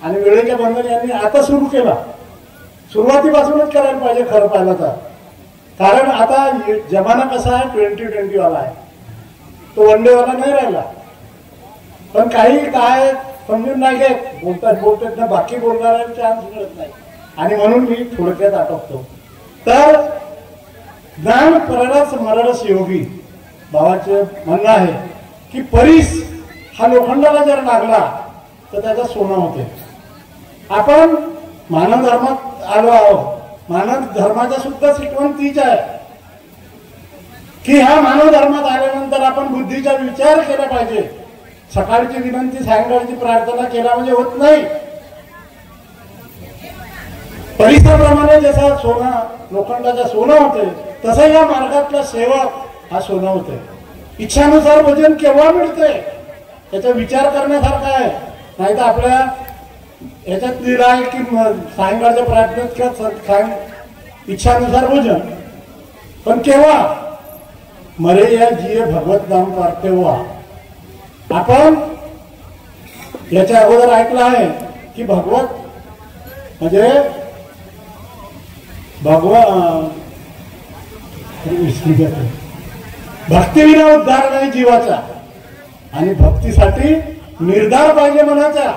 आणि वेळेच्या बंधन यांनी आता सुरू केला. सुरुवातीपासूनच करायला पाहिजे खरं पाहिलं तर. कारण आता जमाना कसा आहे 2020 वाला आहे, तो वन डे वाला नाही राहिला. पण काही काय समजून नाही घेत, बोलतात ना, बाकी बोलणाऱ्यांना चान्स मिळत नाही. आणि म्हणून मी थोडक्यात आटोपतो. तर ज्ञान पररस मररस योगी भावाचे म्हणणं आहे की परीस हा लोखंडाला जर लागला तर त्याचा सोनं होते. आपण मानव धर्मात आलो आहोत. मानव धर्माचा सुद्धा शिकवण तीच आहे की ह्या मानव धर्मात आल्यानंतर आपण बुद्धीचा विचार केला पाहिजे. सकाळची विनंती सायंकाळची प्रार्थना केला म्हणजे होत नाही. परिसराप्रमाणे जसा सोना लोखंडाचा सोनं होते तसं या मार्गातला सेवक हा सोनं होते. इच्छानुसार भोजन केव्हा मिळते त्याचा विचार करण्यासारखा आहे. नाही तर आपल्या याच्यात लिहिलं आहे की सायंकाळच्या प्रार्थनेत किंवा इच्छानुसार भोजन, पण केव्हा मरे या जिये भगवत नाम करते हुआ. आपण याच्या अगोदर ऐकलं आहे की भगवत म्हणजे भक्तीविना उद्धार नाही जीवाचा, आणि भक्तीसाठी निर्धार पाहिजे मनाचा.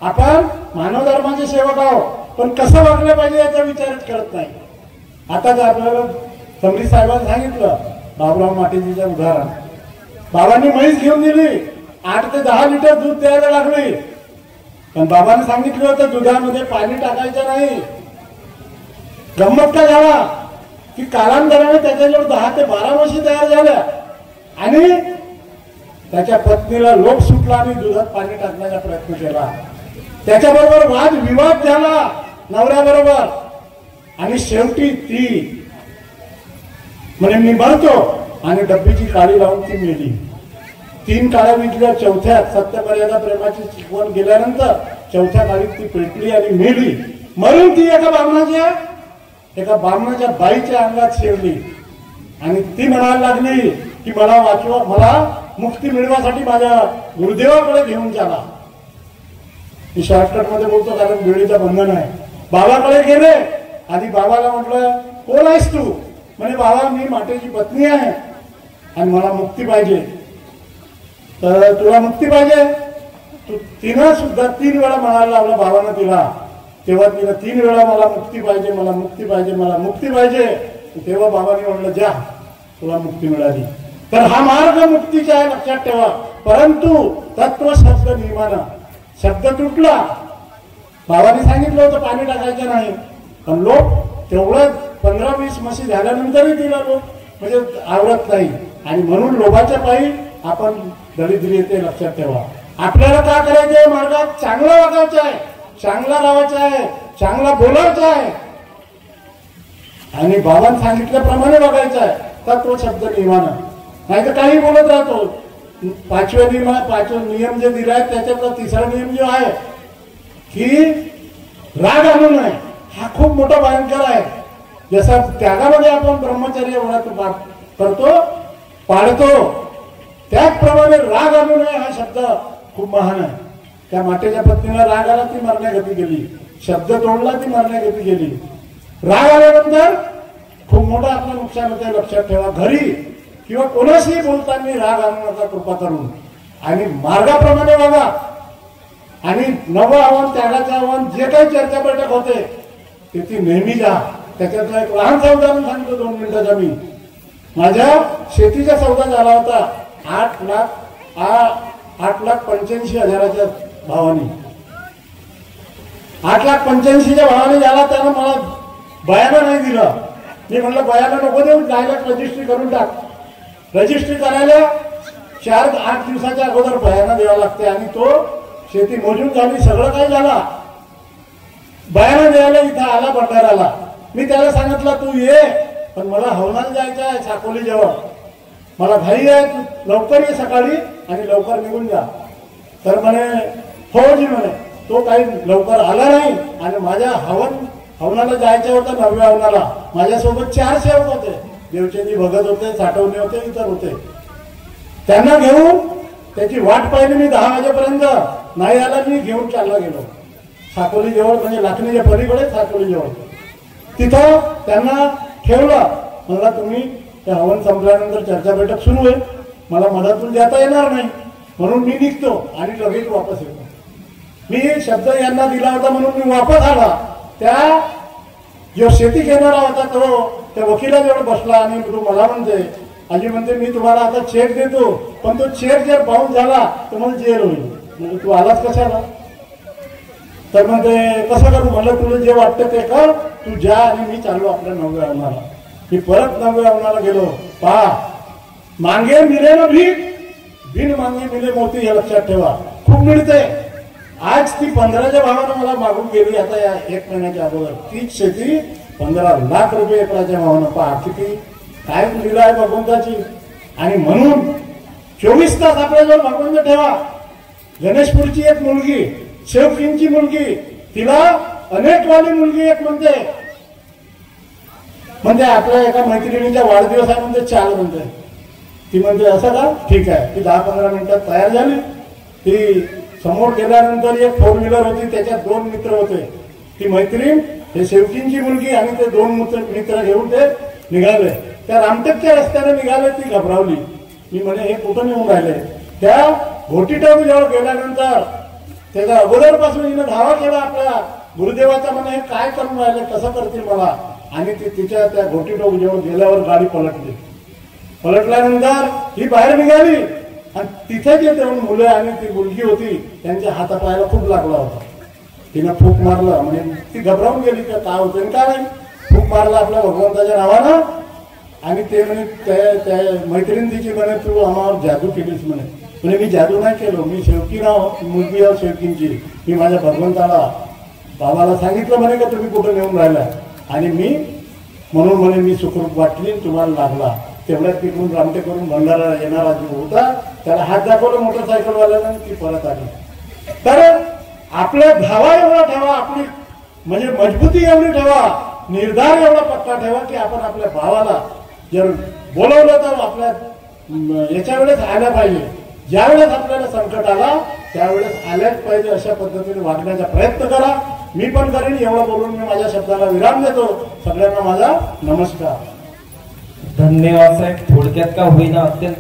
आपण मानव धर्माचे सेवक आहोत, पण कसं वागलं पाहिजे याचा विचारच करत नाही. आताच आपल्याला समरी साहेबांनी सांगितलं बाबुराव माटेजीचं उदाहरण. बाबांनी म्हैस घेऊन दिली, 8 ते 10 लिटर दूध द्यायला लागली, पण बाबांनी सांगितलं होतं दुधामध्ये पाणी टाकायचं नाही. गंमत काय झाला की कालांतराने त्याच्याजवळ 10 ते 12 म्हशी तयार झाल्या आणि त्याच्या पत्नीला लोभ सुटला आणि दुधात पाणी टाकण्याचा प्रयत्न केला. त्याच्याबरोबर वाद विवाद झाला नवऱ्याबरोबर, आणि शेवटी ती म्हणे मी मरतो, आणि डब्बीची काळी लावून ती मेली. 3 काळ्या विकल्या, चौथ्यात सत्यमर्यादा प्रेमाची शिकवण गेल्यानंतर चौथ्या काळी ती पेटली आणि मेली. मरून ती एका बामणाच्या बाईच्या अंगात शिरली आणि ती म्हणायला लागली की मला वाचवा, मला मुक्ती मिळवासाठी माझ्या गुरुदेवाकडे घेऊन चला. मी शॉर्टकट मध्ये बोलतो कारण वेळेचं बंधन आहे. बाबाकडे गेले. आधी बाबाला म्हटलं कोण आहेस तू? म्हणे बाबा मी माटेची पत्नी आहे आणि मला मुक्ती पाहिजे. तर तुला मुक्ती पाहिजे? तिनं सुद्धा 3 वेळा म्हणायला लावलं बाबांना तिला. तेव्हा तिला 3 वेळा मला मुक्ती पाहिजे, मला मुक्ती पाहिजे, मला मुक्ती पाहिजे. तेव्हा बाबांनी म्हटलं जा तुला मुक्ती मिळाली. तर हा मार्ग मुक्तीचा आहे लक्षात ठेवा. परंतु तत्व शब्द नियमानं शब्द तुटला. बाबांनी सांगितलं होतं पाणी टाकायचं नाही, पण लोक तेवढं 15-20 म्हशी झाल्यानंतरही तिला लोक म्हणजे आवडत नाही, आणि म्हणून लोभाच्या पायी आपण दरिद्री येते. लक्षात ठेवा. आपल्याला काय करायचंय? मार्गात चांगला वागायचं आहे, चांगला राहायचं आहे, चांगला बोलायचं आहे, आणि बाबांनी सांगितल्याप्रमाणे वागायचं आहे तत्व शब्द नियमानं. नाही तर काही बोलत राहतो. 5वा नियम जे दिला आहे त्याच्यातला 3रा नियम जो आहे की राग आणू नये, हा खूप मोठा भयंकर आहे. जसा त्यागामध्ये आपण ब्रह्मचर्य व्रत करतो पाळतो, त्याचप्रमाणे राग आणू नये हा शब्द खूप महान आहे. त्या मातेच्या पत्नीला राग आला, ती मरण्यागती गेली. शब्द तोडला, ती मरण्यागती गेली. राग आल्यानंतर खूप मोठं आपलं नुकसान होते. लक्षात ठेवा. घरी किंवा कोणाशीही बोलताना राग आणू नका कृपा करून, आणि मार्गाप्रमाणे वागा. आणि नवं आव्हान, त्यागाचं आव्हान, जे काही चर्चा बैठक होते तिथे नेहमी जा. त्याच्यातलं एक लहानचं उदाहरण सांगतो 2 मिनिटाचा. मी माझ्या शेतीचा सौदा झाला होता 8,85,000च्या भावाने. 8,85,000च्या भावाने झाला. त्यानं मला बयानं नाही दिलं. मी म्हणलं बयानं नको देऊ, डायरेक्ट रजिस्ट्री करून टाक. रजिस्ट्री करायला 4-8 दिवसाच्या अगोदर बयानं द्यावं लागते, आणि तो शेती मोजून झाली, सगळं काही झाला. बयानं द्यायला इथं आला भंडाराला. मी त्याला सांगितलं तू ये, पण मला हवनाला जायचं आहे साकोली जवळ, मला घाई आहे, तू लवकर ये सकाळी आणि लवकर निघून जा. तर म्हणे हो जी म्हणे. तो काही लवकर आला नाही, आणि माझ्या हवनाला जायचं होतं 9व्या हवनाला. माझ्यासोबत 4 सेवक होते. देवचंदी भगत होते, साठवणे होते, इतर होते. त्यांना घेऊन त्याची वाट पाहिली मी 10 वाजेपर्यंत. नाही आला, मी घेऊन चालला गेलो. साकोली जवळ, म्हणजे लाखणीच्या पलीकडे साकोली जवळ. तिथं त्यांना ठेवलं. मला तुम्ही त्या हवन संपल्यानंतर चर्चा बैठक सुरू होईल, मला मधातून जाता येणार नाही म्हणून मी निघतो आणि लगेच वापस येतो. मी शब्द यांना दिला होता म्हणून मी वापस आला. त्या जो शेती घेणारा होता तो त्या वकिलाजवळ बसला आणि तो मला म्हणते, आजी म्हणते मी तुम्हाला आता चेक देतो, पण तो चेक जर बाउन्स झाला तर मला जेल होईल. म्हणजे तू आलाच कशाला? तर म्हणते कसं करू? म्हणलं तुला जे वाटतं ते कर, तू जा. आणि मी चाललो आपल्या 9व्या अंगणाला. मी परत 9व्या अंगणाला गेलो. पहा, मांगे मिले ना भीक, बिन मांगे मिले मोती, हे लक्षात ठेवा. खूप मिळते. आज ती 15च्या भावानं मला मागून गेली. आता या 1 महिन्याच्या अगोदर तीच शेती 15 लाख रुपये एकराच्या भावानं. पहा किती काय लीला आहे भगवंताची. आणि म्हणून 24 तास आपल्याजवळ भगवंत ठेवा. गणेशपूरची एक मुलगी, शेवकिंची मुलगी, तिला अनेकवाली मुलगी एक म्हणते आपल्या एका मैत्रिणीच्या वाढदिवस आहे म्हणते, 4 म्हणते. ती म्हणते असं का? ठीक आहे. ती 10-15 मिनिटात तयार झाली. ती समोर गेल्यानंतर एक 4 व्हीलर होती, त्याच्यात 2 मित्र होते. ती मैत्रीण, हे शेवकिंची मुलगी आणि ते 2 मित्र घेऊन ते निघाले. त्या रामटेकच्या रस्त्याने निघाले. ती घबरावली. मी म्हणे हे कुठं नेऊन राहिले? त्या घोटीटोबी जवळ गेल्यानंतर त्याच्या अगोदरपासून हिनं धावा केला आपल्या गुरुदेवाचा. म्हणे हे काय करून राहिले, कसं करतील मला? आणि ती तिच्या त्या घोटीटोबी जवळ गेल्यावर गाडी पलटली. पलटल्यानंतर ही बाहेर निघाली आणि तिथे जे 2 मुलं आणि ती मुलगी होती त्यांच्या हातापायाला खूप लागला होता. तिनं फूक मारलं. म्हणजे ती घबरावून गेली का काय होतं काय नाही. फूक मारला आपल्या भगवंताच्या नावानं. आणि ते म्हणे त्या मैत्रीण तिची म्हणे तू आम्हावर जादू केलीस म्हणे. म्हणजे मी जादू नाही केलो, मी शेवकी नाव मुलगी आहो शेवकींची. मी माझ्या भगवंताला बाबाला सांगितलं म्हणे का तुम्ही कुठं नेऊन राहिला. आणि मी म्हणून म्हणे मी सुखरूप वाटली तुम्हाला लागला. तेवढ्यात तिकडून रामटेकरून भंडारा येणारा जो होता त्याला हात दाखवला मोटरसायकलवाल्यानं, ती परत आली. तर आपल्या धावा एवढा ठेवा, आपली म्हणजे मजबूती एवढी ठेवा, निर्धार एवढा पक्का ठेवा की आपण आपल्या भावाला जर बोलवलं तर आपल्या याच्या वेळेस आल्या पाहिजे. ज्यावेळेस आपल्याला संकट आला त्यावेळेस आल्याच पाहिजे अशा पद्धतीने वागण्याचा प्रयत्न करा. मी पण करेन. एवढं बोलून मी माझ्या शब्दाला विराम देतो. सगळ्यांना माझा नमस्कार. धन्यवाद साहेब. थोडक्यात का होईना अत्यंत